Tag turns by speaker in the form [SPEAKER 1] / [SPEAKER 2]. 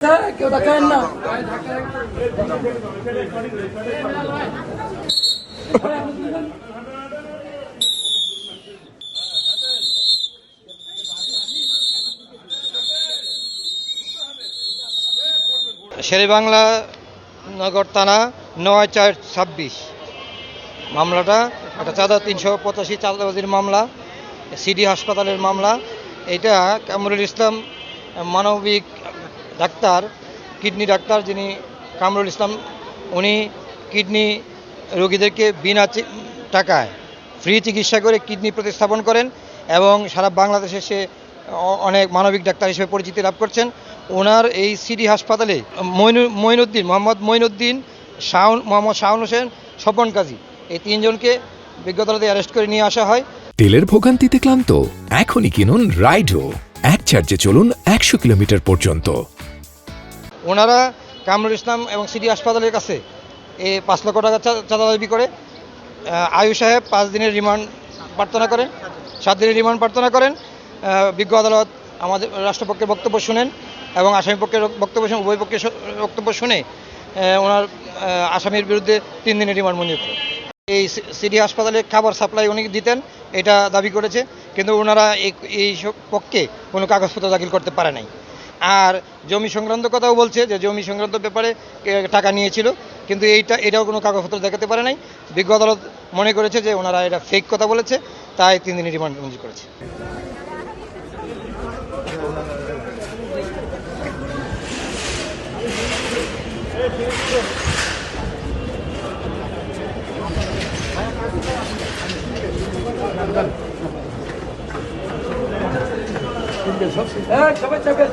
[SPEAKER 1] কেউ দেখায় না।
[SPEAKER 2] শেরেবাংলা নগর থানা ৯/৪/২৬ মামলাটা একটা চাঁদা ৩৮৫ চাঁদাবাজির মামলা, সিডি হাসপাতালের মামলা। এটা কামরুল ইসলাম মানবিক ডাক্তার, কিডনি ডাক্তার, যিনি কামরুল ইসলাম, উনি কিডনি রোগীদেরকে বিনা টাকায় ফ্রি চিকিৎসা করে কিডনি প্রতিস্থাপন করেন এবং সারা বাংলাদেশে সে অনেক মানবিক ডাক্তার হিসেবে পরিচিতি লাভ করছেন। ওনার এই সিডি হাসপাতালে মোহাম্মদ মঈনুদ্দিন, মোহাম্মদ শাওন হোসেন, স্বপন কাজী, এই তিনজনকে বিজ্ঞ আদালতে অ্যারেস্ট করে নিয়ে আসা হয়।
[SPEAKER 3] তেলের ভোগান্তিতে ক্লান্ত? এখনই কিনুন রাইডো, এক চার্জে চলুন ১০০ কিলোমিটার পর্যন্ত।
[SPEAKER 2] ওনারা কামরুল ইসলাম এবং সিডি হাসপাতালের কাছে এই ৫ লক্ষ টাকা চাঁদা দাবি করে আয়ু সাহেব ৫ দিনের রিমান্ড প্রার্থনা করেন, ৭ দিনের রিমান্ড প্রার্থনা করেন। বিজ্ঞ আদালত আমাদের রাষ্ট্রপক্ষের বক্তব্য শুনেন এবং আসামি পক্ষের বক্তব্য শুনে, উভয় পক্ষের বক্তব্য শুনে ওনার আসামির বিরুদ্ধে ৩ দিনের রিমান্ড মঞ্জুর করেন। এই সিডি হাসপাতালে খাবার সাপ্লাই উনি দিতেন, এটা দাবি করেছে, কিন্তু ওনারা এই পক্ষে কোনো কাগজপত্র দাখিল করতে পারে নাই। আর জমি সংক্রান্ত কথাও বলছে যে জমি সংক্রান্ত ব্যাপারে টাকা নিয়েছিল, কিন্তু এটাও কোনো কাগজপত্র দেখাতে পারে নাই। বিজ্ঞ আদালত মনে করেছে যে ওনারা এটা ফেক কথা বলেছে, তাই 3 দিনের রিমান্ড মঞ্জুর করেছে।
[SPEAKER 1] সবাই যাবেন।